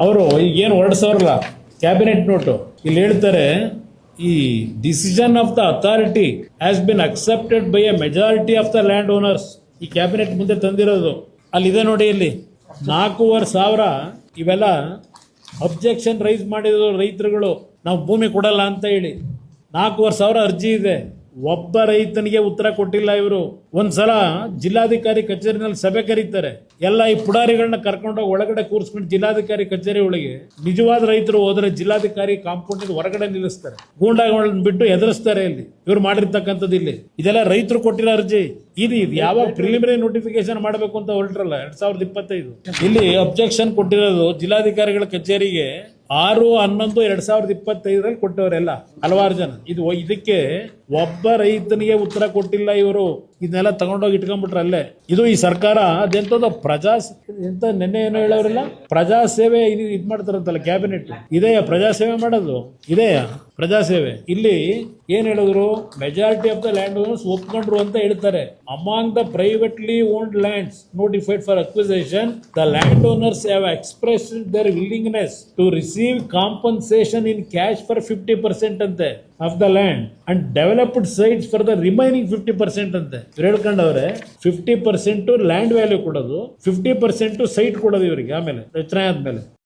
ಅವರು ಏನು ಹೊರಡಿಸೋರಲ್ಲ cabinet note ಇಲ್ಲಿ ಹೇಳ್ತಾರೆ ಈ decision of the authority has been accepted by A majority of the land owners. ಈ ಕ್ಯಾಬಿನೆಟ್ ಮುಂದೆ ತಂದಿರೋದು ಅಲ್ಲಿದೆ ನೋಡಿ. ಇಲ್ಲಿ 4,500 ಇವೆಲ್ಲ ಅಬ್ಜೆಕ್ಷನ್ ರೈಸ್ ಮಾಡಿದ್ರು ರೈತರುಗಳು, ನಾವು ಭೂಮಿ ಕೊಡಲ್ಲ ಅಂತ ಹೇಳಿ. 4,500 ಅರ್ಜಿ ಇದೆ. ಒಬ್ಬ ರೈತನಿಗೆ ಉತ್ತರ ಕೊಟ್ಟಿಲ್ಲ ಇವರು. ಒಂದ್ಸಲ ಜಿಲ್ಲಾಧಿಕಾರಿ ಕಚೇರಿನಲ್ಲಿ ಸಭೆ ಕರೀತಾರೆ. ಎಲ್ಲ ಈ ಪುಡಾರಿಗಳನ್ನ ಕರ್ಕೊಂಡೋಗಿ ಒಳಗಡೆ ಕೂರಿಸ್ಕೊಂಡು ಜಿಲ್ಲಾಧಿಕಾರಿ ಕಚೇರಿ ಒಳಗೆ ನಿಜವಾದ ರೈತರು ಹೋದ್ರೆ ಜಿಲ್ಲಾಧಿಕಾರಿ ಕಾಂಪೌಂಡ್ ಹೊರಗಡೆ ನಿಲ್ಲಿಸ್ತಾರೆ. ಗೂಂಡಾಗಳನ್ನ ಬಿಟ್ಟು ಎದುರಿಸ್ತಾರೆ. ಇಲ್ಲಿ ಇವ್ರು ಮಾಡಿರ್ತಕ್ಕಂಥದ್ದು ಇಲ್ಲಿ ಇದೆಲ್ಲ ರೈತರು ಕೊಟ್ಟಿರೋ ಅರ್ಜಿ. ಇದು ಯಾವಾಗ ಪ್ರಿಲಿಮಿನರಿ ನೋಟಿಫಿಕೇಶನ್ ಮಾಡಬೇಕು ಅಂತ ಹೊರಟ್ರಲ್ಲ 2025. ಇಲ್ಲಿ ಅಬ್ಜೆಕ್ಷನ್ ಕೊಟ್ಟಿರೋದು ಜಿಲ್ಲಾಧಿಕಾರಿಗಳ ಕಚೇರಿಗೆ 6/11/2025 ಕೊಟ್ಟವರೆಲ್ಲ ಹಲವಾರು ಜನ. ಇದಕ್ಕೆ ಒಬ್ಬ ರೈತನಿಗೆ ಉತ್ತರ ಕೊಟ್ಟಿಲ್ಲ ಇವರು. ಇದನ್ನೆಲ್ಲ ತಗೊಂಡೋಗಿ ಇಟ್ಕೊಂಡ್ಬಿಟ್ರೆ ಅಲ್ಲೇ. ಇದು ಈ ಸರ್ಕಾರ ಅದೆಂತದ ಎಂತ ನೆನ್ನೆ ಏನೋ ಹೇಳೋರಿಲ್ಲ, ಪ್ರಜಾಸೇವೆ ಇದು ಮಾಡ್ತಾರಂತಲ್ಲ ಕ್ಯಾಬಿನೆಟ್. ಇದೆಯಾ ಪ್ರಜಾಸೇವೆ ಮಾಡೋದು? ಇದೆಯಾ ಪ್ರಜಾಸೇವೆ? ಇಲ್ಲಿ ಏನ್ ಹೇಳಿದ್ರು, majority of the land owners ಒಪ್ಕೊಂಡ್ರು ಅಂತ ಹೇಳ್ತಾರೆ. Among the privately owned lands notified for acquisition the land owners have expressed their willingness to receive compensation in cash for 50% ಅಂತೆ of the land and developed sites for the remaining 50% ಅಂತೆ. ಇವ್ರು ಹೇಳ್ಕೊಂಡವ್ರೆ 50% land value ಕೊಡೋದು, 50% site ಕೊಡೋದು ಇವರಿಗೆ ಆಮೇಲೆ ರಚನೆ ಆದ್ಮೇಲೆ.